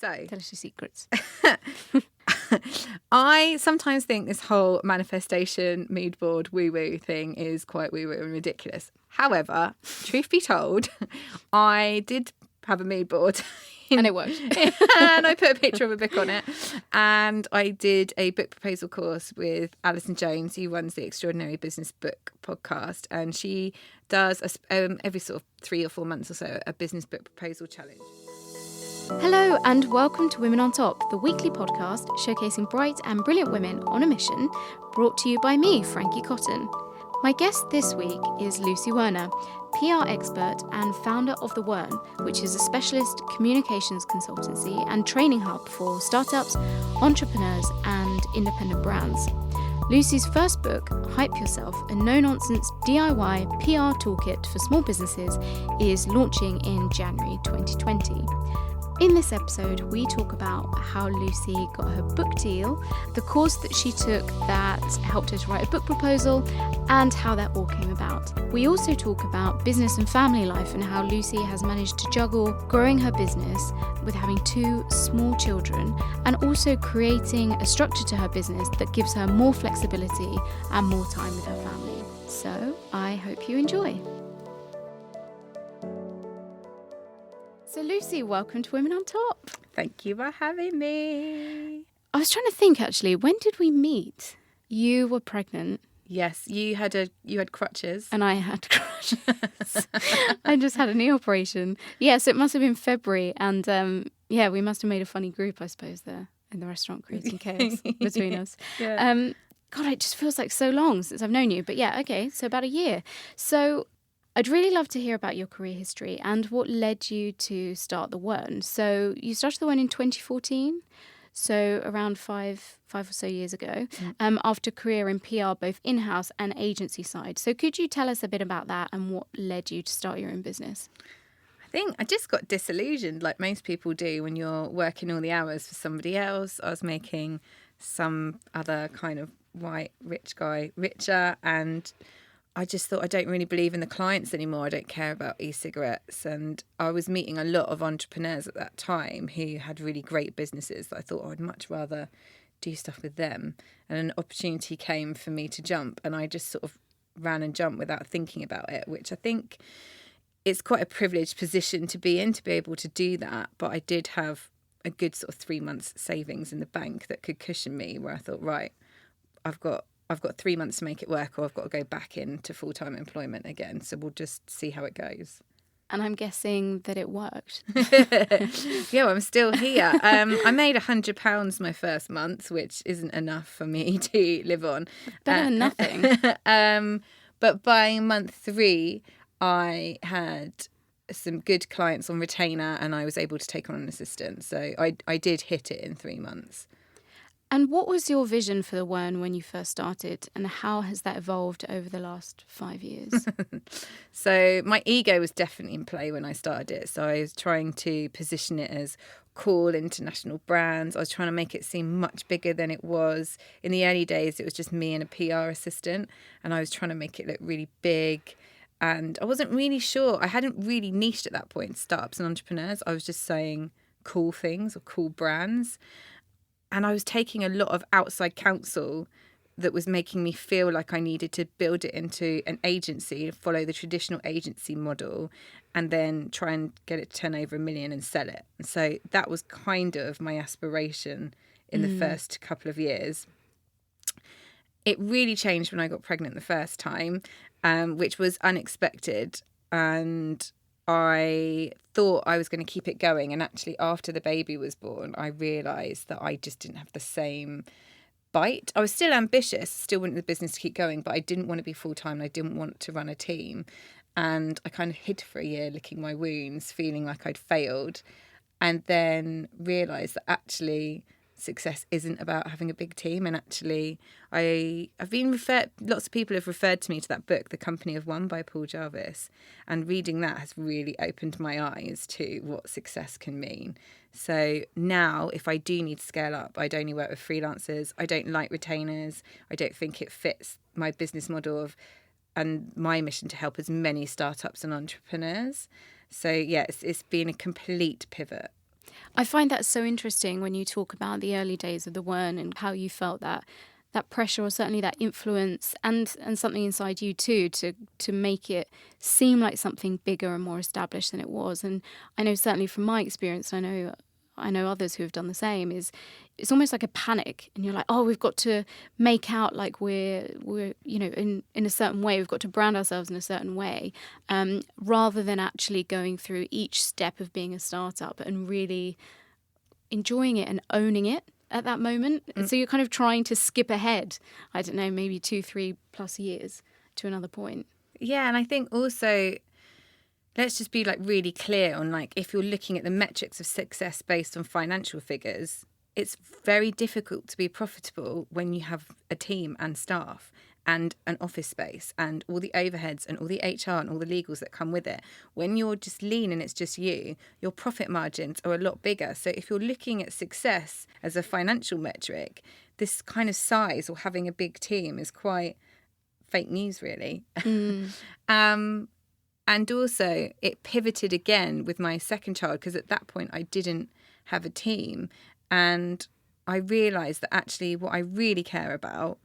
So, tell us your secrets. I sometimes think this whole manifestation mood board woo-woo thing is quite woo-woo and ridiculous. However, truth be told, I did have a mood board. And it worked. And I put a picture of a book on it. And I did a book proposal course with Alison Jones, who runs the Extraordinary Business Book podcast. And she does every sort of 3 or 4 months or so a business book proposal challenge. Hello and welcome to Women on Top, the weekly podcast showcasing bright and brilliant women on a mission, brought to you by me, Frankie Cotton. My guest this week is Lucy Werner, PR expert and founder of the Wern, which is a specialist communications consultancy and training hub for startups, entrepreneurs and independent brands. Lucy's first book, Hype Yourself, a no-nonsense DIY PR toolkit for small businesses, is launching in January 2020. In this episode, we talk about how Lucy got her book deal, the course that she took that helped her to write a book proposal, and how that all came about. We also talk about business and family life and how Lucy has managed to juggle growing her business with having 2 small children and also creating a structure to her business that gives her more flexibility and more time with her family. So I hope you enjoy. So Lucy, welcome to Women on Top. Thank you for having me. I was trying to think actually, when did we meet? You were pregnant. Yes, you had crutches. And I had crutches. I just had a knee operation. Yeah, so it must have been February. And we must have made a funny group, I suppose, there in the restaurant, creating chaos between us. Yeah. God, it just feels like so long since I've known you. But yeah, okay, so about a year. So I'd really love to hear about your career history and what led you to start the Wern. So you started the Wern in 2014, so around five or so years ago, after a career in PR, both in-house and agency side. So could you tell us a bit about that and what led you to start your own business? I think I just got disillusioned, like most people do when you're working all the hours for somebody else. I was making some other kind of white rich guy richer, and I just thought, I don't really believe in the clients anymore. I don't care about e-cigarettes. And I was meeting a lot of entrepreneurs at that time who had really great businesses that I thought I'd much rather do stuff with them. And an opportunity came for me to jump, and I just sort of ran and jumped without thinking about it, which I think it's quite a privileged position to be in, to be able to do that. But I did have a good sort of 3 months savings in the bank that could cushion me, where I thought, right, I've got 3 months to make it work, or I've got to go back into full-time employment again. So we'll just see how it goes. And I'm guessing that it worked. Yeah, well, I'm still here. I made £100 my first month, which isn't enough for me to live on. Better than nothing. But by month 3, I had some good clients on retainer and I was able to take on an assistant. So I did hit it in 3 months. And what was your vision for the Wern when you first started, and how has that evolved over the last 5 years? So my ego was definitely in play when I started it. So I was trying to position it as cool international brands. I was trying to make it seem much bigger than it was. In the early days, it was just me and a PR assistant, and I was trying to make it look really big. And I wasn't really sure. I hadn't really niched at that point, startups and entrepreneurs. I was just saying cool things or cool brands. And I was taking a lot of outside counsel that was making me feel like I needed to build it into an agency, follow the traditional agency model, and then try and get it to turn over $1 million and sell it. And so that was kind of my aspiration in the first couple of years. It really changed when I got pregnant the first time, which was unexpected. And I thought I was going to keep it going. And actually, after the baby was born, I realised that I just didn't have the same bite. I was still ambitious, still wanted the business to keep going, but I didn't want to be full-time. I didn't want to run a team. And I kind of hid for a year, licking my wounds, feeling like I'd failed. And then realised that actually success isn't about having a big team. And actually, I've been lots of people have referred to me to that book, The Company of One by Paul Jarvis. And reading that has really opened my eyes to what success can mean. So now, if I do need to scale up, I'd only work with freelancers. I don't like retainers. I don't think it fits my business model and my mission to help as many startups and entrepreneurs. So yeah, it's been a complete pivot. I find that so interesting when you talk about the early days of the Wern and how you felt that pressure, or certainly that influence, and something inside you too, to make it seem like something bigger and more established than it was. And I know certainly from my experience, I know others who have done the same, is it's almost like a panic, and you're like, oh, we've got to make out like we're in a certain way, we've got to brand ourselves in a certain way, rather than actually going through each step of being a startup and really enjoying it and owning it at that moment. So you're kind of trying to skip ahead, I don't know, maybe 2-3+ years to another point. Yeah, and I think also, let's just be like really clear on, like, if you're looking at the metrics of success based on financial figures, it's very difficult to be profitable when you have a team and staff and an office space and all the overheads and all the HR and all the legals that come with it. When you're just lean and it's just you, your profit margins are a lot bigger. So if you're looking at success as a financial metric, this kind of size or having a big team is quite fake news, really. And also, it pivoted again with my second child, because at that point I didn't have a team. And I realised that actually what I really care about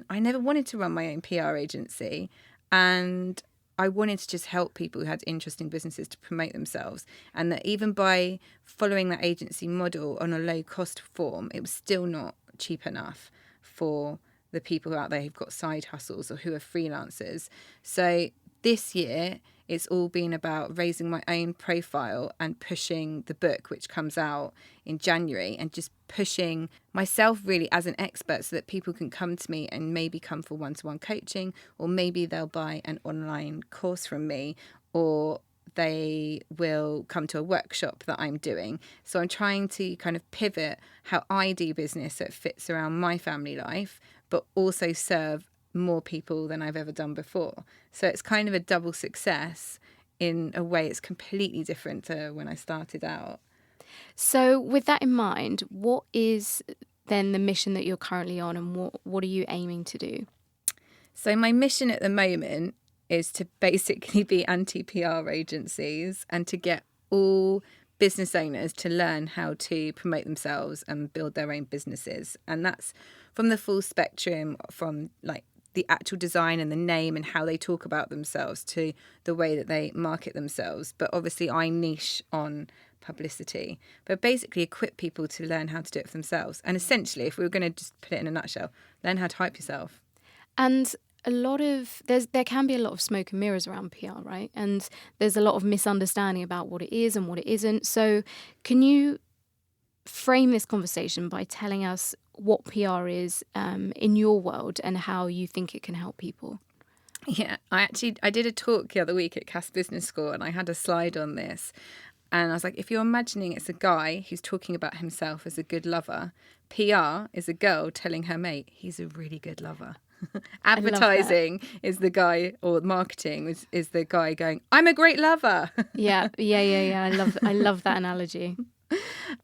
I never wanted to run my own PR agency. And I wanted to just help people who had interesting businesses to promote themselves. And that even by following that agency model on a low cost form, it was still not cheap enough for the people who are out there who've got side hustles or who are freelancers. So this year, it's all been about raising my own profile and pushing the book, which comes out in January, and just pushing myself really as an expert so that people can come to me and maybe come for one-to-one coaching, or maybe they'll buy an online course from me, or they will come to a workshop that I'm doing. So I'm trying to kind of pivot how I do business so it fits around my family life, but also serve more people than I've ever done before. So it's kind of a double success in a way. It's completely different to when I started out. So with that in mind, what is then the mission that you're currently on, and what are you aiming to do? So my mission at the moment is to basically be anti-PR agencies and to get all business owners to learn how to promote themselves and build their own businesses. And that's from the full spectrum, from like the actual design and the name and how they talk about themselves to the way that they market themselves. But obviously I niche on publicity, but basically equip people to learn how to do it for themselves. And essentially, if we were going to just put it in a nutshell, learn how to hype yourself. And there can be a lot of smoke and mirrors around PR, right? And there's a lot of misunderstanding about what it is and what it isn't. So can you frame this conversation by telling us what PR is in your world and how you think it can help people? Yeah, I did a talk the other week at Cass Business School, and I had a slide on this. And I was like, if you're imagining it's a guy who's talking about himself as a good lover, PR is a girl telling her mate he's a really good lover. Advertising is the guy, or marketing is the guy going, I'm a great lover. Yeah. I love that analogy.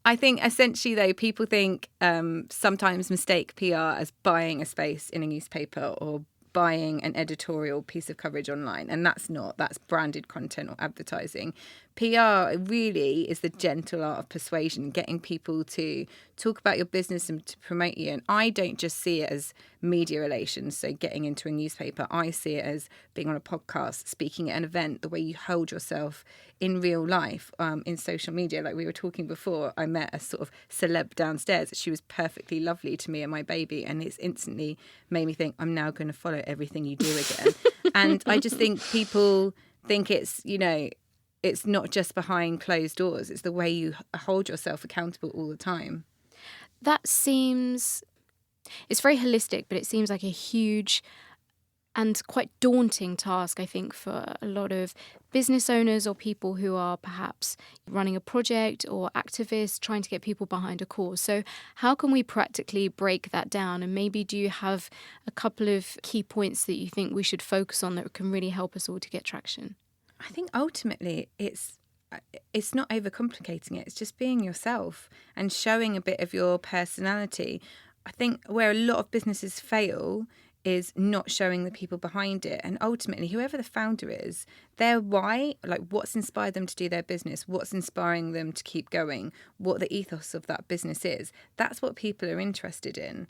I think essentially, though, people think sometimes mistake PR as buying a space in a newspaper or buying an editorial piece of coverage online. And that's branded content or advertising. PR really is the gentle art of persuasion, getting people to talk about your business and to promote you. And I don't just see it as media relations, so getting into a newspaper. I see it as being on a podcast, speaking at an event, the way you hold yourself in real life, in social media. Like we were talking before, I met a sort of celeb downstairs. She was perfectly lovely to me and my baby, and it's instantly made me think, I'm now going to follow everything you do again. And I just think people think it's, it's not just behind closed doors. It's the way you hold yourself accountable all the time. It's very holistic, but it seems like a huge and quite daunting task, I think, for a lot of business owners or people who are perhaps running a project or activists trying to get people behind a cause. So how can we practically break that down? And maybe do you have a couple of key points that you think we should focus on that can really help us all to get traction? I think ultimately it's not overcomplicating it. It's just being yourself and showing a bit of your personality. I think where a lot of businesses fail is not showing the people behind it. And ultimately, whoever the founder is, their why, like what's inspired them to do their business, what's inspiring them to keep going, what the ethos of that business is, that's what people are interested in.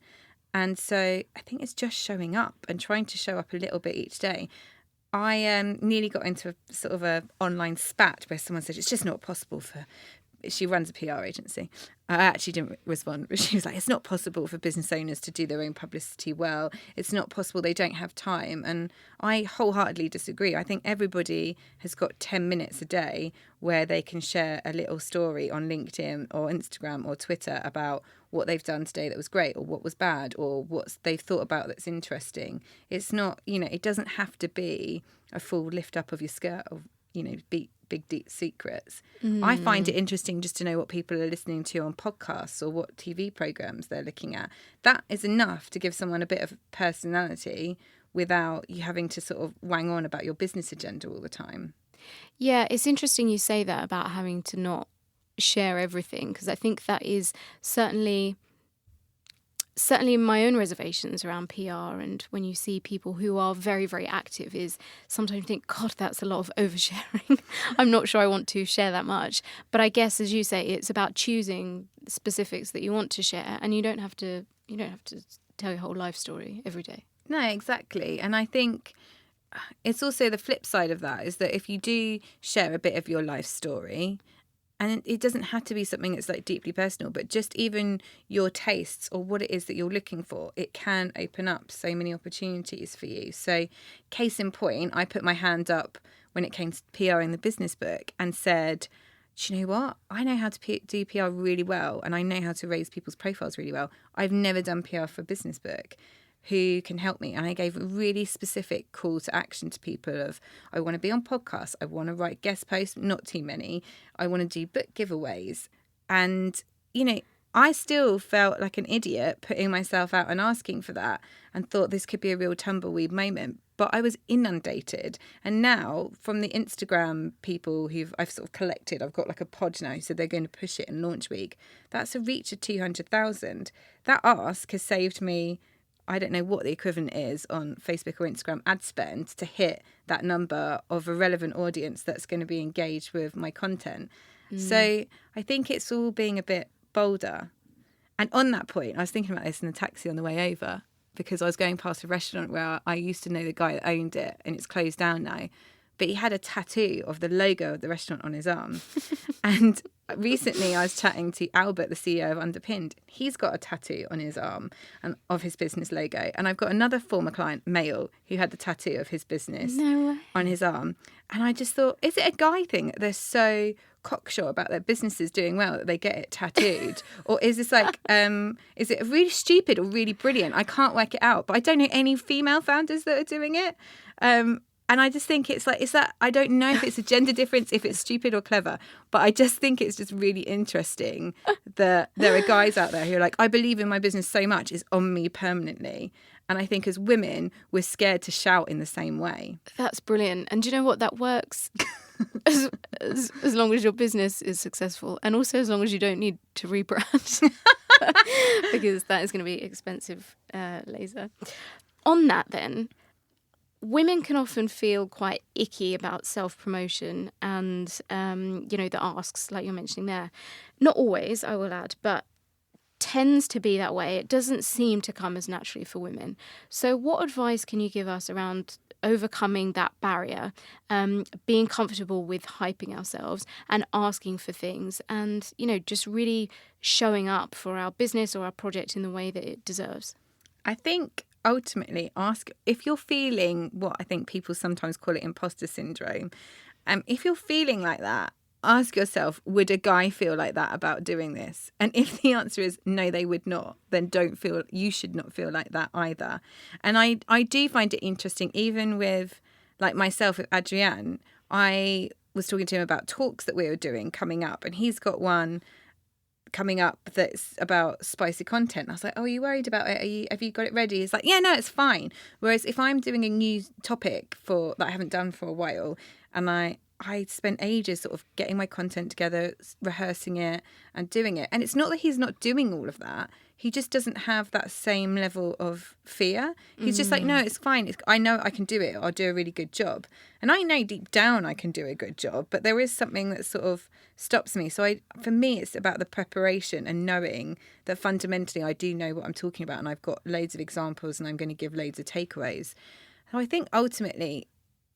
And so I think it's just showing up and trying to show up a little bit each day. I nearly got into a sort of a online spat where someone said it's just not possible for... She runs a PR agency. I actually didn't respond, but she was like, it's not possible for business owners to do their own publicity well. It's not possible. They don't have time. And I wholeheartedly disagree. I think everybody has got 10 minutes a day where they can share a little story on LinkedIn or Instagram or Twitter about what they've done today that was great, or what was bad, or what they've thought about that's interesting. It's not, it doesn't have to be a full lift up of your skirt of, big deep secrets. I find it interesting just to know what people are listening to on podcasts or what TV programs they're looking at. That is enough to give someone a bit of personality without you having to sort of wang on about your business agenda all the time. Yeah, it's interesting you say that about having to not share everything, because I think that is certainly my own reservations around PR, and when you see people who are very, very active, is sometimes you think, God, that's a lot of oversharing. I'm not sure I want to share that much. But I guess, as you say, it's about choosing specifics that you want to share, and you don't have to tell your whole life story every day. No, exactly. And I think it's also the flip side of that, is that if you do share a bit of your life story, and it doesn't have to be something that's like deeply personal, but just even your tastes or what it is that you're looking for, it can open up so many opportunities for you. So case in point, I put my hand up when it came to PR in the business book and said, do you know what? I know how to do PR really well, and I know how to raise people's profiles really well. I've never done PR for a business book. Who can help me? And I gave a really specific call to action to people of, I want to be on podcasts, I want to write guest posts, not too many, I want to do book giveaways. And, I still felt like an idiot putting myself out and asking for that, and thought this could be a real tumbleweed moment. But I was inundated. And now from the Instagram people I've sort of collected, I've got like a pod now who said they're going to push it in launch week. That's a reach of 200,000. That ask has saved me, I don't know what the equivalent is on Facebook or Instagram ad spend to hit that number of a relevant audience that's going to be engaged with my content. So I think it's all being a bit bolder. And on that point, I was thinking about this in the taxi on the way over, because I was going past a restaurant where I used to know the guy that owned it, and it's closed down now. But he had a tattoo of the logo of the restaurant on his arm. And recently I was chatting to Albert, the CEO of Underpinned. He's got a tattoo on his arm and of his business logo. And I've got another former client, male, who had the tattoo of his business on his arm. And I just thought, is it a guy thing that they're so cocksure about their businesses doing well that they get it tattooed? Or is this like, is it really stupid or really brilliant? I can't work it out. But I don't know any female founders that are doing it. And I just think it's that, I don't know if it's a gender difference, if it's stupid or clever, but I just think it's just really interesting that there are guys out there who are like, I believe in my business so much, it's on me permanently. And I think as women, we're scared to shout in the same way. That's brilliant. And do you know what? That works as long as your business is successful, and also as long as you don't need to rebrand, because that is going to be expensive laser. On that then, women can often feel quite icky about self-promotion and, the asks, like you're mentioning there. Not always, I will add, but tends to be that way. It doesn't seem to come as naturally for women. So what advice can you give us around overcoming that barrier, being comfortable with hyping ourselves and asking for things, and, just really showing up for our business or our project in the way that it deserves? I think ultimately ask if you're feeling what I think people sometimes call it imposter syndrome. If you're feeling like that, ask yourself, would a guy feel like that about doing this? And if the answer is no, they would not, then you should not feel like that either. And I do find it interesting, even with like myself with Adrian, I was talking to him about talks that we were doing coming up, and he's got one coming up that's about spicy content. I was like, oh, are you worried about it? Have you got it ready? He's like, yeah, no, it's fine. Whereas if I'm doing a new topic that I haven't done for a while, and I spent ages sort of getting my content together, rehearsing it and doing it. And it's not that he's not doing all of that. He just doesn't have that same level of fear. He's just like, no, it's fine. I know I can do it. I'll do a really good job. And I know deep down I can do a good job, but there is something that sort of stops me. So for me, it's about the preparation and knowing that fundamentally I do know what I'm talking about. And I've got loads of examples and I'm going to give loads of takeaways. So I think ultimately,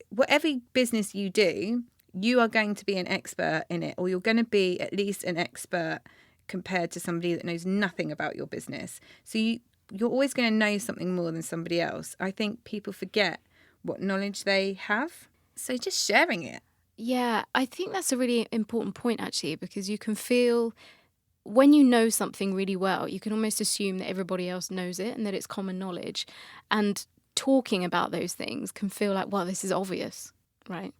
whatever business you do, you are going to be an expert in it, or you're going to be at least an expert compared to somebody that knows nothing about your business. So you're always going to know something more than somebody else. I think people forget what knowledge they have. So just sharing it. Yeah, I think that's a really important point, actually, because you can feel when you know something really well, you can almost assume that everybody else knows it and that it's common knowledge. And talking about those things can feel like, well, this is obvious, right?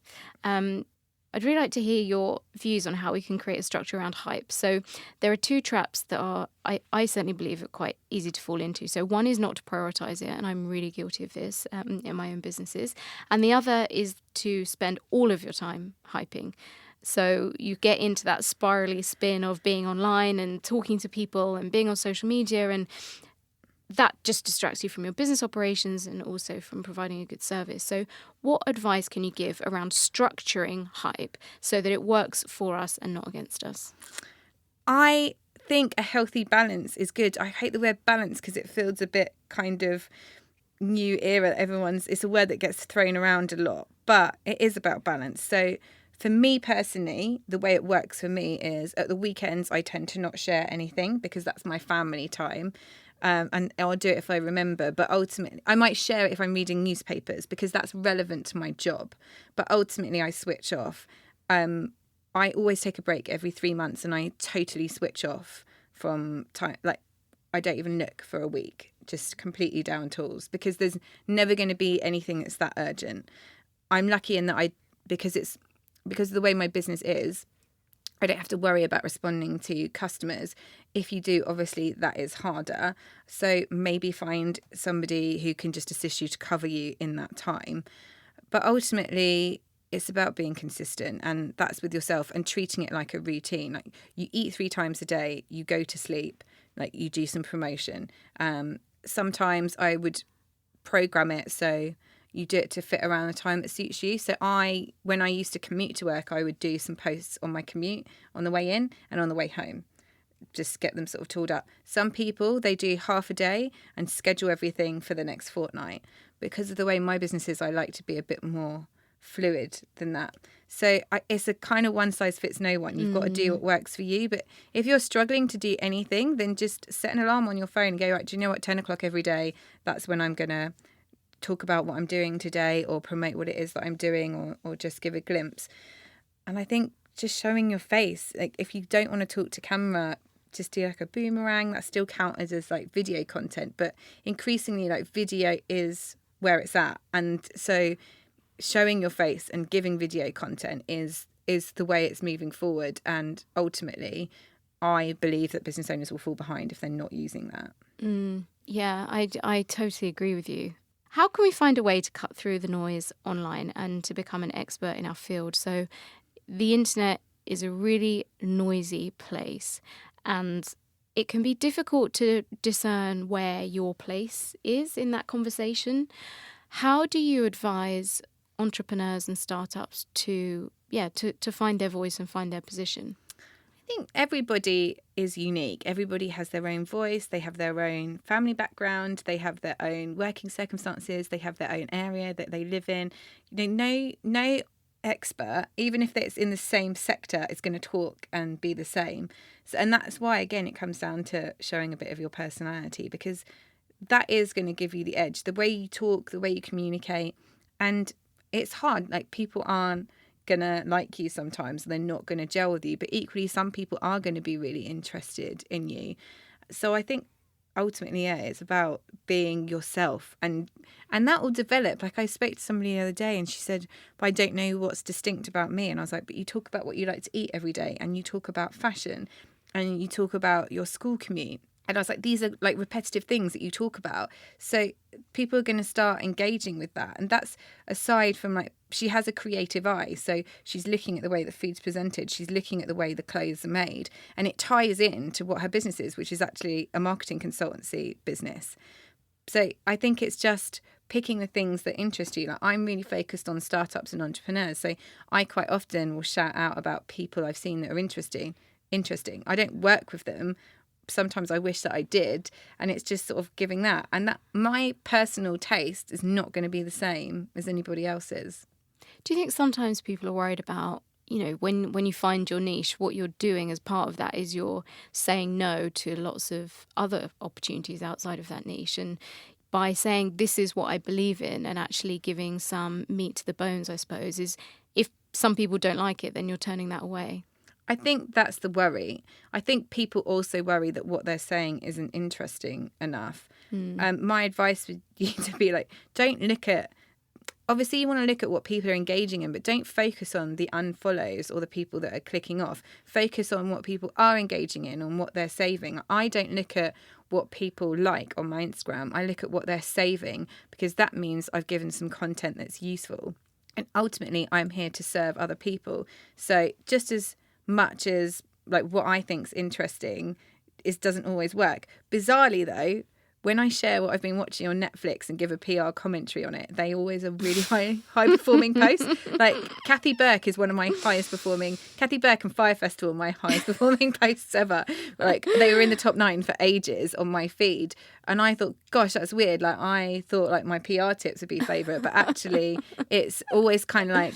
I'd really like to hear your views on how we can create a structure around hype. So there are two traps that are, I certainly believe, are quite easy to fall into. So one is not to prioritise it, and I'm really guilty of this in my own businesses. And the other is to spend all of your time hyping. So you get into that spirally spin of being online and talking to people and being on social media, and that just distracts you from your business operations and also from providing a good service. So what advice can you give around structuring hype so that it works for us and not against us? I think a healthy balance is good. I hate the word balance because it feels a bit kind of new era. It's a word that gets thrown around a lot, but it is about balance. So for me personally, the way it works for me is at the weekends, I tend to not share anything because that's my family time. And I'll do it if I remember. But ultimately, I might share it if I'm reading newspapers because that's relevant to my job. But ultimately, I switch off. I always take a break every 3 months and I totally switch off from time. Like, I don't even look for a week, just completely down tools because there's never going to be anything that's that urgent. I'm lucky in that because of the way my business is, I don't have to worry about responding to customers. If you do, obviously, that is harder. So maybe find somebody who can just assist you to cover you in that time. But ultimately, it's about being consistent, and that's with yourself and treating it like a routine. Like you eat 3 times a day, you go to sleep, like you do some promotion. Sometimes I would program it so you do it to fit around the time that suits you. So when I used to commute to work, I would do some posts on my commute on the way in and on the way home. Just get them sort of tooled up. Some people, they do half a day and schedule everything for the next fortnight. Because of the way my business is, I like to be a bit more fluid than that. So it's a kind of one size fits no one. You've got to do what works for you. But if you're struggling to do anything, then just set an alarm on your phone and go, right, do you know what, 10 o'clock every day, that's when I'm going to talk about what I'm doing today or promote what it is that I'm doing or just give a glimpse. And I think just showing your face, like if you don't want to talk to camera, just do like a boomerang. That still counts as like video content, but increasingly like video is where it's at. And so showing your face and giving video content is the way it's moving forward. And ultimately, I believe that business owners will fall behind if they're not using that. Yeah, I totally agree with you. How can we find a way to cut through the noise online and to become an expert in our field? So the internet is a really noisy place and it can be difficult to discern where your place is in that conversation. How do you advise entrepreneurs and startups to find their voice and find their position? I think everybody is unique. Everybody has their own voice. They have their own family background. They have their own working circumstances. They have their own area that they live in. No expert, even if it's in the same sector, is going to talk and be the same. So, and that's why, again, it comes down to showing a bit of your personality, because that is going to give you the edge. The way you talk, the way you communicate. And it's hard. Like, people aren't gonna like you sometimes, they're not gonna gel with you, but equally some people are going to be really interested in you. So I think ultimately, it's about being yourself, and that will develop. Like, I spoke to somebody the other day and she said, but I don't know what's distinct about me. And I was like, but you talk about what you like to eat every day, and you talk about fashion, and you talk about your school commute. And I was like, these are like repetitive things that you talk about. So people are going to start engaging with that. And that's aside from like, she has a creative eye. So she's looking at the way the food's presented. She's looking at the way the clothes are made. And it ties in to what her business is, which is actually a marketing consultancy business. So I think it's just picking the things that interest you. Like, I'm really focused on startups and entrepreneurs. So I quite often will shout out about people I've seen that are interesting. I don't work with them. Sometimes I wish that I did, and it's just sort of giving that. And that my personal taste is not going to be the same as anybody else's. Do you think sometimes people are worried about, when you find your niche, what you're doing as part of that is you're saying no to lots of other opportunities outside of that niche? And by saying this is what I believe in and actually giving some meat to the bones, I suppose, is if some people don't like it, then you're turning that away. I think that's the worry. I think people also worry that what they're saying isn't interesting enough. My advice would be to be like, don't look at, obviously you want to look at what people are engaging in, but don't focus on the unfollows or the people that are clicking off. Focus on what people are engaging in and what they're saving. I don't look at what people like on my Instagram. I look at what they're saving, because that means I've given some content that's useful. And ultimately, I'm here to serve other people. So just as much as like what I think's interesting doesn't always work. Bizarrely though, when I share what I've been watching on Netflix and give a PR commentary on it, they always are really high performing posts. Like Kathy Burke is one of my highest performing. Kathy Burke and Fire Festival, my highest performing posts ever. Like they were in the top 9 for ages on my feed, and I thought, gosh, that's weird. Like I thought like my PR tips would be favourite, but actually it's always kind of like,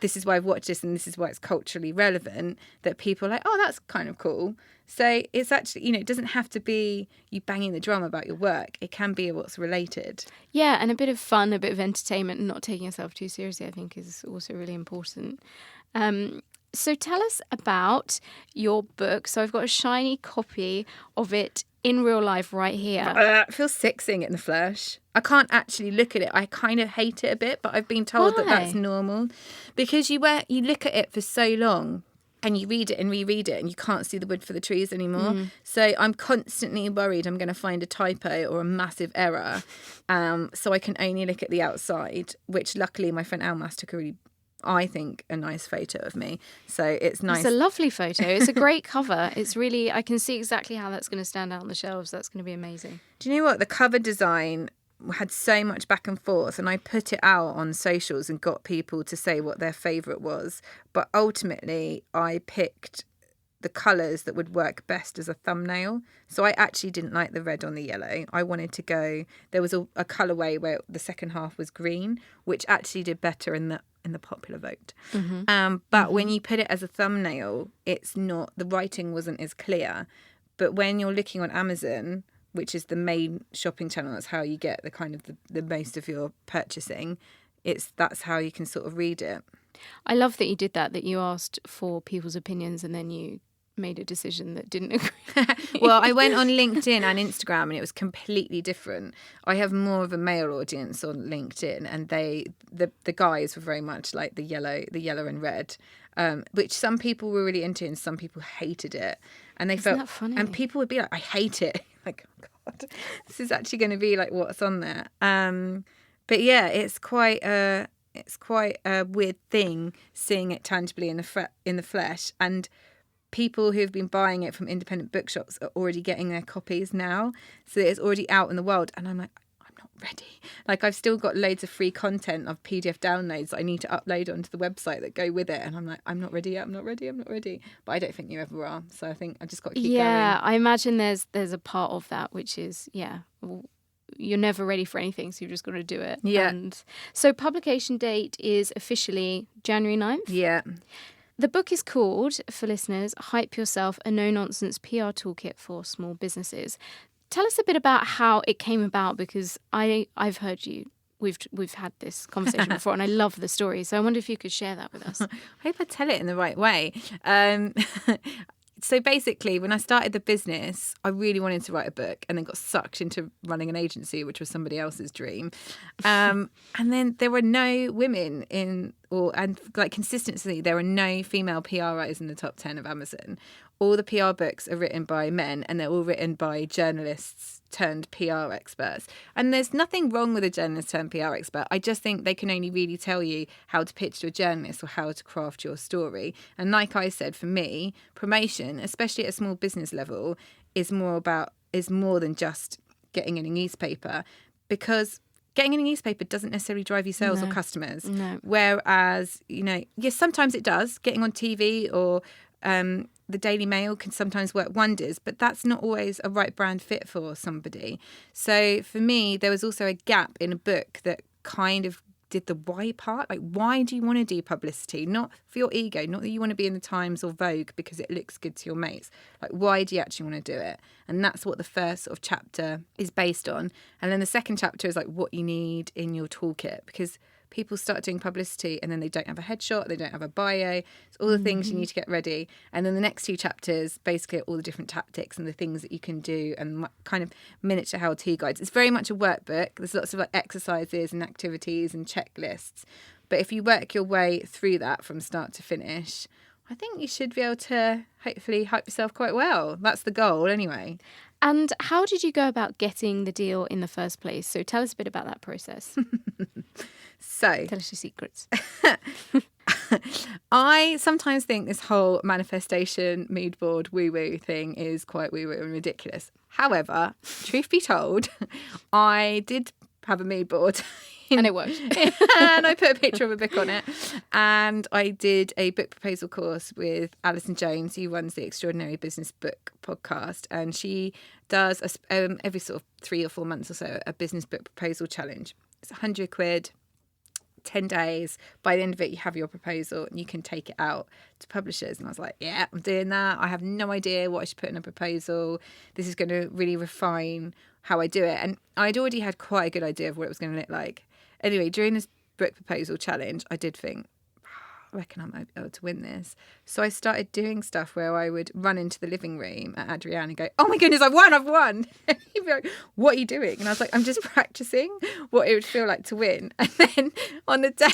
this is why I've watched this and this is why it's culturally relevant, that people are like, oh, that's kind of cool. So it's actually, it doesn't have to be you banging the drum about your work. It can be what's related. Yeah, and a bit of fun, a bit of entertainment, and not taking yourself too seriously, I think, is also really important. So tell us about your book. So I've got a shiny copy of it in real life right here. It feels sick seeing it in the flesh. I can't actually look at it. I kind of hate it a bit, but I've been told that that's normal. Because you look at it for so long and you read it and reread it and you can't see the wood for the trees anymore. So I'm constantly worried I'm going to find a typo or a massive error. So I can only look at the outside, which luckily my friend Almas took a really, I think, a nice photo of me. So it's nice. It's a lovely photo. It's a great cover. It's really, I can see exactly how that's going to stand out on the shelves. That's going to be amazing. Do you know what? The cover design had so much back and forth, and I put it out on socials and got people to say what their favourite was. But ultimately, I picked the colours that would work best as a thumbnail. So I actually didn't like the red on the yellow. I wanted to go, there was a colourway where the second half was green, which actually did better in the popular vote. But when you put it as a thumbnail, it's not, the writing wasn't as clear. But when you're looking on Amazon, which is the main shopping channel, that's how you get the kind of the most of your purchasing, that's how you can sort of read it. I love that you did that you asked for people's opinions and then you made a decision that didn't agree. Well, I went on LinkedIn and Instagram and it was completely different. I have more of a male audience on LinkedIn, and the guys were very much like the yellow and red, which some people were really into and some people hated it. And they Isn't that funny? And people would be like, I hate it. Like, oh God, this is actually going to be like what's on there. But yeah, it's quite a weird thing seeing it tangibly in the flesh, and people who have been buying it from independent bookshops are already getting their copies now, so it's already out in the world, and I'm like, I'm not ready. Like, I've still got loads of free content of PDF downloads that I need to upload onto the website that go with it, and I'm like, I'm not ready yet, I'm not ready. But I don't think you ever are, so I think I just got to keep going. Yeah, I imagine there's a part of that which is, you're never ready for anything, so you've just got to do it. Yeah. And so publication date is officially January 9th. Yeah. The book is called, for listeners, Hype Yourself, a no-nonsense PR toolkit for small businesses. Tell us a bit about how it came about, because I've heard you. We've had this conversation before, and I love the story. So I wonder if you could share that with us. I hope I tell it in the right way. So basically, when I started the business, I really wanted to write a book, and then got sucked into running an agency, which was somebody else's dream. And then there were no women in and like consistency, there are no female PR writers in the top 10 of Amazon. All the PR books are written by men, and they're all written by journalists turned PR experts. And there's nothing wrong with a journalist turned PR expert. I just think they can only really tell you how to pitch to a journalist or how to craft your story. And like I said, for me, promotion, especially at a small business level, is more than just getting in a newspaper, because getting in a newspaper doesn't necessarily drive you sales or customers. No. Whereas, yes, sometimes it does. Getting on TV or the Daily Mail can sometimes work wonders, but that's not always a right brand fit for somebody. So for me, there was also a gap in a book that kind of did the why part. Like, why do you want to do publicity? Not for your ego, not that you want to be in the Times or Vogue because it looks good to your mates. Like, why do you actually want to do it? And that's what the first sort of chapter is based on. And then the second chapter is like what you need in your toolkit, because people start doing publicity and then they don't have a headshot, they don't have a bio. It's all the things you need to get ready. And then the next two chapters basically are all the different tactics and the things that you can do and kind of miniature how-to guides. It's very much a workbook. There's lots of like exercises and activities and checklists. But if you work your way through that from start to finish, I think you should be able to hopefully hype yourself quite well. That's the goal anyway. And how did you go about getting the deal in the first place? So tell us a bit about that process. So, tell us your secrets. I sometimes think this whole manifestation, mood board, woo-woo thing is quite woo-woo and ridiculous. However, truth be told, I did have a mood board. And it worked. And I put a picture of a book on it. And I did a book proposal course with Alison Jones, who runs the Extraordinary Business Book podcast. And she does every sort of 3 or 4 months or so a business book proposal challenge. It's £100. 10 days. By the end of it, you have your proposal and you can take it out to publishers. And I was like, yeah, I'm doing that. I have no idea what I should put in a proposal. This is going to really refine how I do it. And I'd already had quite a good idea of what it was going to look like. Anyway, during this book proposal challenge, I did think, I reckon I might be able to win this. So I started doing stuff where I would run into the living room at Adrienne and go, oh my goodness, I've won. And he'd be like, what are you doing? And I was like, I'm just practicing what it would feel like to win. And then on the day,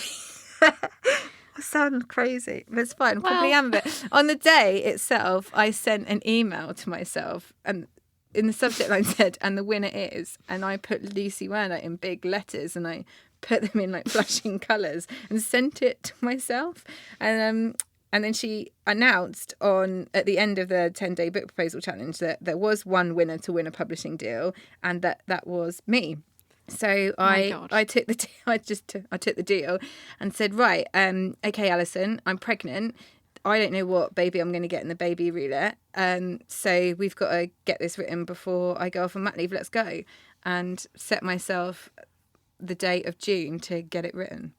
I sound crazy, but it's fine. Probably am, but on the day itself, I sent an email to myself and in the subject line said, and the winner is, and I put Lucy Werner in big letters and I put them in like flashing colours and sent it to myself. And then she announced at the end of the 10-day book proposal challenge that there was one winner to win a publishing deal, and that was me. So I took the deal and said, right, okay, Alison, I'm pregnant. I don't know what baby I'm going to get in the baby roulette. So we've got to get this written before I go off on mat leave. Let's go. And set myself the date of June to get it written.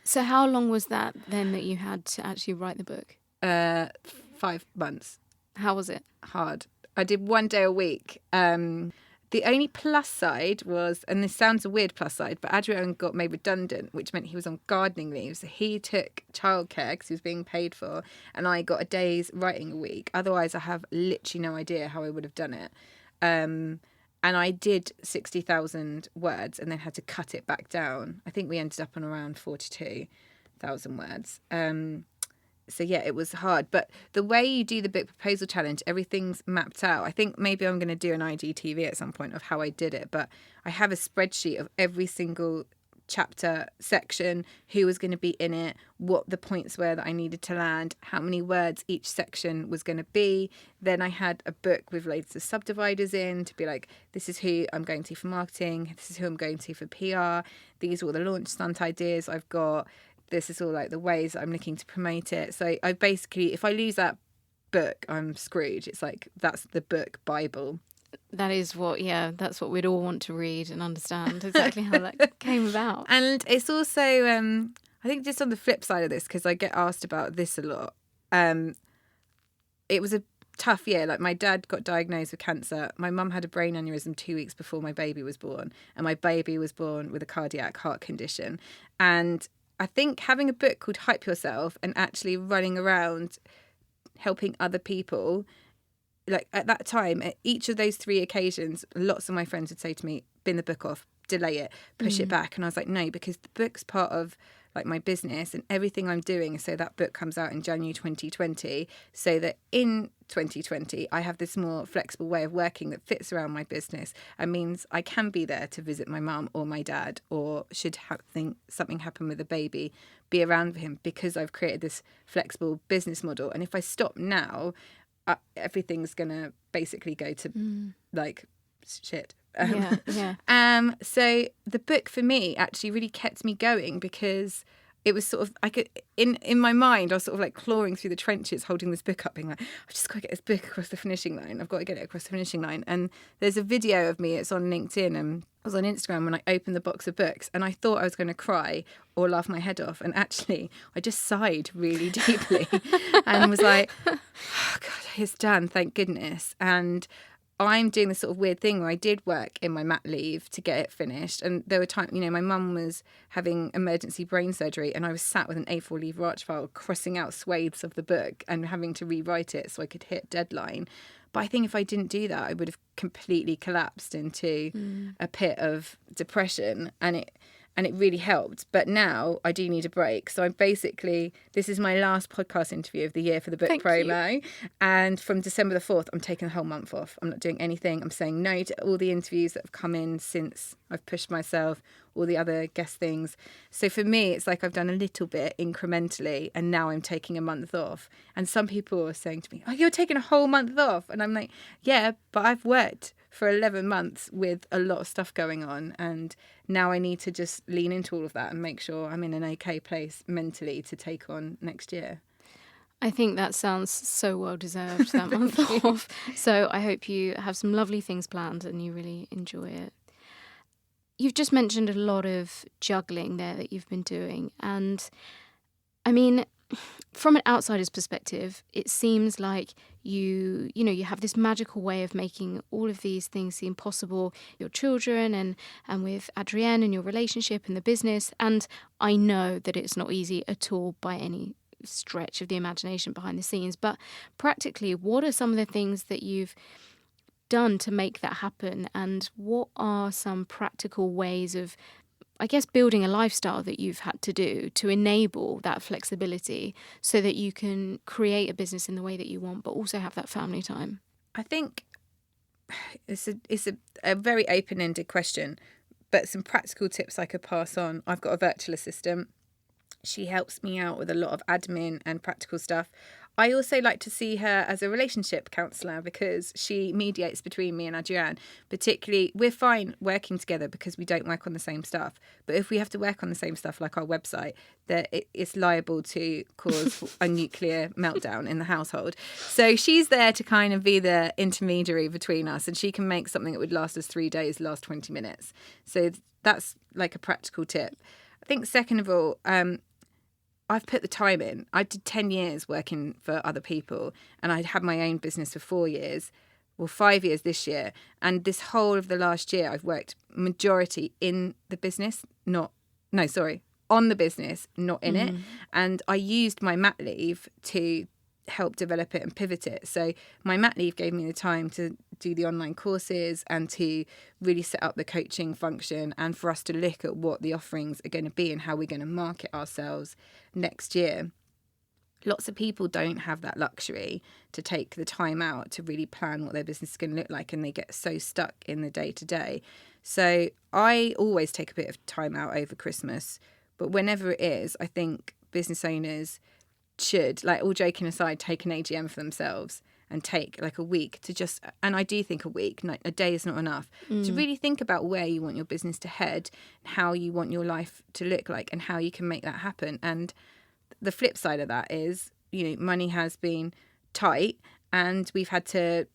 So how long was that then that you had to actually write the book? 5 months. How was it? Hard. I did 1 day a week. The only plus side was, and this sounds a weird plus side, but Adrian got made redundant, which meant he was on gardening leave. So he took childcare because he was being paid for, and I got a day's writing a week. Otherwise, I have literally no idea how I would have done it. And I did 60,000 words and then had to cut it back down. I think we ended up on around 42,000 words. So yeah, it was hard. But the way you do the book proposal challenge, everything's mapped out. I think maybe I'm going to do an IGTV at some point of how I did it. But I have a spreadsheet of every single chapter section, who was going to be in it, what the points were that I needed to land, how many words each section was going to be. Then I had a book with loads of subdividers in to be like, this is who I'm going to for marketing, this is who I'm going to for PR, these are all the launch stunt ideas I've got, this is all like the ways I'm looking to promote it. So I basically, if I lose that book, I'm screwed. It's like, that's the book Bible. That's what we'd all want to read and understand exactly how that came about. And it's also, I think just on the flip side of this, because I get asked about this a lot, it was a tough year. Like, my dad got diagnosed with cancer. My mum had a brain aneurysm 2 weeks before my baby was born. And my baby was born with a cardiac heart condition. And I think having a book called Hype Yourself and actually running around helping other people, like at that time, at each of those 3 occasions, lots of my friends would say to me, bin the book off, delay it, push it back. And I was like, no, because the book's part of like my business and everything I'm doing. So that book comes out in January 2020, so that in 2020 I have this more flexible way of working that fits around my business and means I can be there to visit my mum or my dad, or should something happen with a baby, be around for him, because I've created this flexible business model. And if I stop now, everything's gonna basically go to like shit. So the book for me actually really kept me going, because it was sort of, I could, in my mind, I was sort of like clawing through the trenches, holding this book up, being like, I've just got to get this book across the finishing line. I've got to get it across the finishing line. And there's a video of me, it's on LinkedIn, and I was on Instagram when I opened the box of books, and I thought I was going to cry or laugh my head off. And actually, I just sighed really deeply and was like, oh God, it's done, thank goodness. And I'm doing this sort of weird thing where I did work in my mat leave to get it finished. And there were times, my mum was having emergency brain surgery, and I was sat with an A4 lever arch file crossing out swathes of the book and having to rewrite it so I could hit deadline. But I think if I didn't do that, I would have completely collapsed into a pit of depression, and it really helped. But now I do need a break. So this is my last podcast interview of the year for the book promo. And from December the 4th, I'm taking the whole month off. I'm not doing anything. I'm saying no to all the interviews that have come in since I've pushed myself, all the other guest things. So for me, it's like I've done a little bit incrementally, and now I'm taking a month off. And some people are saying to me, oh, you're taking a whole month off. And I'm like, yeah, but I've worked for 11 months with a lot of stuff going on, and now I need to just lean into all of that and make sure I'm in an okay place mentally to take on next year. I think that sounds so well deserved, that month off. So I hope you have some lovely things planned and you really enjoy it. You've just mentioned a lot of juggling there that you've been doing, and I mean, from an outsider's perspective, it seems like you have this magical way of making all of these things seem possible. Your children and with Adrienne and your relationship and the business. And I know that it's not easy at all by any stretch of the imagination behind the scenes. But practically, what are some of the things that you've done to make that happen? And what are some practical ways of, I guess, building a lifestyle that you've had to do to enable that flexibility so that you can create a business in the way that you want, but also have that family time? I think it's a very open-ended question, but some practical tips I could pass on. I've got a virtual assistant. She helps me out with a lot of admin and practical stuff. I also like to see her as a relationship counsellor, because she mediates between me and Adrienne. Particularly, we're fine working together because we don't work on the same stuff. But if we have to work on the same stuff, like our website, that it's liable to cause a nuclear meltdown in the household. So she's there to kind of be the intermediary between us, and she can make something that would last us 3 days last 20 minutes. So that's like a practical tip. I think second of all, I've put the time in. I did 10 years working for other people, and I'd had my own business for 4 years, 5 years this year. And this whole of the last year, I've worked majority in the business, on the business, not in it. And I used my mat leave to help develop it and pivot it. So my mat leave gave me the time to do the online courses and to really set up the coaching function, and for us to look at what the offerings are going to be and how we're going to market ourselves next year. Lots of people don't have that luxury to take the time out to really plan what their business is going to look like, and they get so stuck in the day-to-day. So I always take a bit of time out over Christmas, but whenever it is, I think business owners should, like, all joking aside, take an AGM for themselves and take like a week to just, and I do think a day is not enough, to really think about where you want your business to head, how you want your life to look like, and how you can make that happen. And the flip side of that is, money has been tight, and we've had to,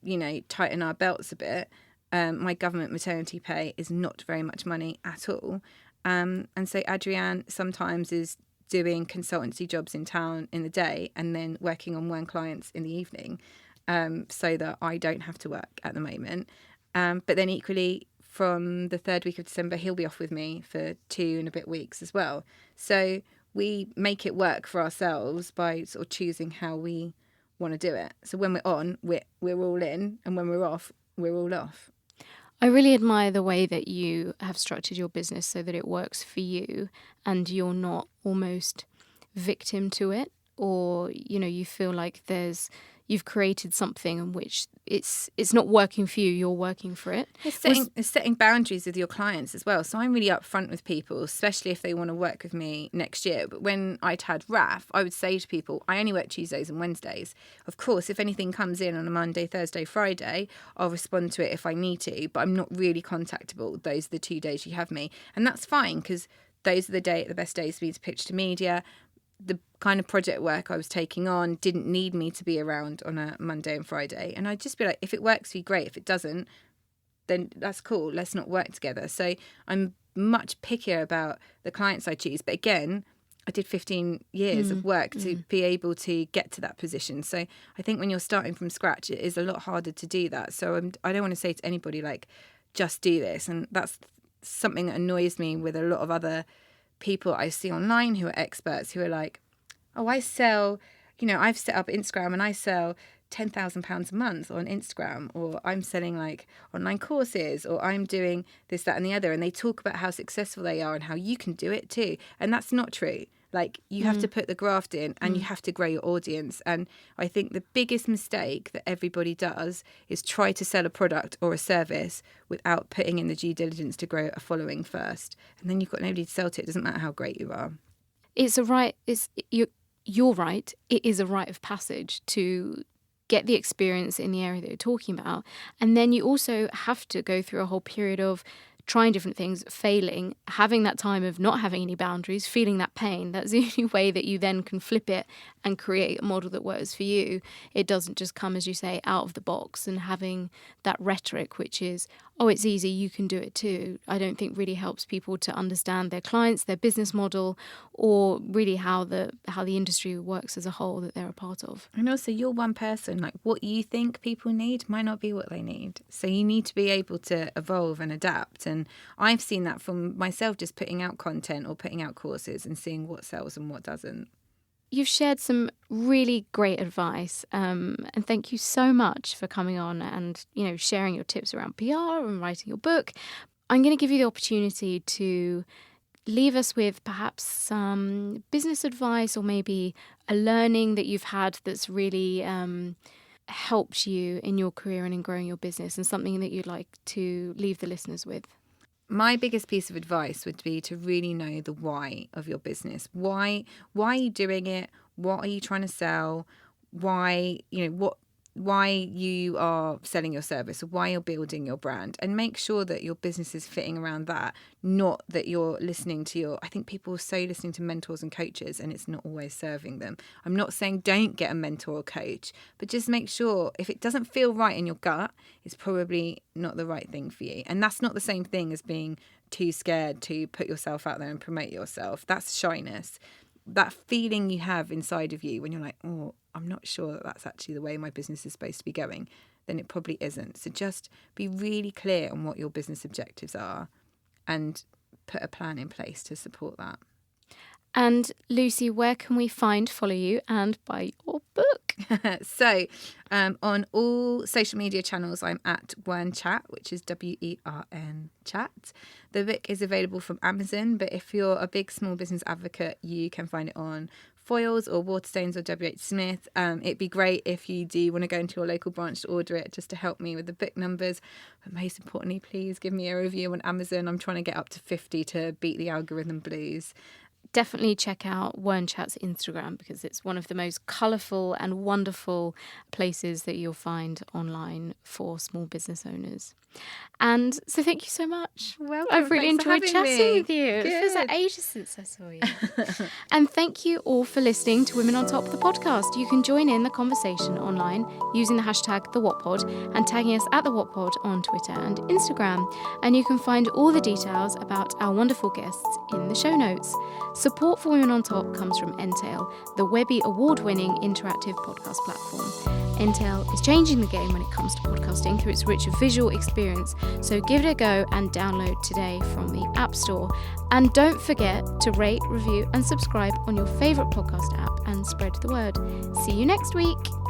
tighten our belts a bit. My government maternity pay is not very much money at all. And so Adrienne sometimes is doing consultancy jobs in town in the day and then working on Wern clients in the evening, so that I don't have to work at the moment. But then equally, from the third week of December, he'll be off with me for 2 and a bit weeks as well. So we make it work for ourselves by sort of choosing how we want to do it. So when we're on, we're all in, and when we're off, we're all off. I really admire the way that you have structured your business so that it works for you and you're not almost victim to it, or, you feel like you've created something in which it's not working for you, you're working for it. It's setting boundaries with your clients as well. So I'm really upfront with people, especially if they want to work with me next year. But when I'd had RAF, I would say to people, I only work Tuesdays and Wednesdays. Of course, if anything comes in on a Monday, Thursday, Friday, I'll respond to it if I need to. But I'm not really contactable. Those are the 2 days you have me. And that's fine, because those are the best days for me to pitch to media. The kind of project work I was taking on didn't need me to be around on a Monday and Friday. And I'd just be like, if it works for you, great. If it doesn't, then that's cool. Let's not work together. So I'm much pickier about the clients I choose. But again, I did 15 years of work to be able to get to that position. So I think when you're starting from scratch, it is a lot harder to do that. So I don't want to say to anybody, like, just do this. And that's something that annoys me with a lot of other people I see online who are experts, who are like, oh, I sell, I've set up Instagram and I sell £10,000 a month on Instagram, or I'm selling like online courses, or I'm doing this, that and the other. And they talk about how successful they are and how you can do it too. And that's not true. Like, you have to put the graft in and you have to grow your audience. And I think the biggest mistake that everybody does is try to sell a product or a service without putting in the due diligence to grow a following first. And then you've got nobody to sell to. It doesn't matter how great you are. You're right. It is a rite of passage to get the experience in the area that you're talking about. And then you also have to go through a whole period of trying different things, failing, having that time of not having any boundaries, feeling that pain. That's the only way that you then can flip it and create a model that works for you. It doesn't just come, as you say, out of the box, and having that rhetoric, which is, oh, it's easy, you can do it too, I don't think really helps people to understand their clients, their business model, or really how the industry works as a whole that they're a part of. And also, you're one person. Like, what you think people need might not be what they need. So you need to be able to evolve and adapt. And I've seen that from myself, just putting out content or putting out courses and seeing what sells and what doesn't. You've shared some really great advice, and thank you so much for coming on and, sharing your tips around PR and writing your book. I'm going to give you the opportunity to leave us with perhaps some business advice, or maybe a learning that you've had that's really helped you in your career and in growing your business, and something that you'd like to leave the listeners with. My biggest piece of advice would be to really know the why of your business. Why are you doing it? What are you trying to sell? Why you are selling your service, or why you're building your brand, and make sure that your business is fitting around that, not that you're listening to I think people are so listening to mentors and coaches, and it's not always serving them. I'm not saying don't get a mentor or coach, but just make sure if it doesn't feel right in your gut, it's probably not the right thing for you. And that's not the same thing as being too scared to put yourself out there and promote yourself. That's shyness. That feeling you have inside of you when you're like, oh, I'm not sure that that's actually the way my business is supposed to be going, then it probably isn't. So just be really clear on what your business objectives are and put a plan in place to support that. And Lucy, where can we follow you and buy your book? So on all social media channels, I'm at Wern Chat, which is WERN Chat. The book is available from Amazon, but if you're a big small business advocate, you can find it on Foyles or Waterstones or WH Smith. It'd be great if you do want to go into your local branch to order it, just to help me with the book numbers. But most importantly, please give me a review on Amazon. I'm trying to get up to 50 to beat the algorithm blues. Definitely check out Wern Chat's Instagram, because it's one of the most colourful and wonderful places that you'll find online for small business owners. And so thank you so much. Welcome. I've really enjoyed chatting with you. Good. It feels like ages since I saw you. And thank you all for listening to Women on Top, the podcast. You can join in the conversation online using the hashtag #TheWhatPod and tagging us at @TheWhatPod on Twitter and Instagram. And you can find all the details about our wonderful guests in the show notes. Support for Women on Top comes from Entail, the Webby award-winning interactive podcast platform. Entail is changing the game when it comes to podcasting through its rich visual experience, so give it a go and download today from the App Store. And don't forget to rate, review and subscribe on your favourite podcast app and spread the word. See you next week.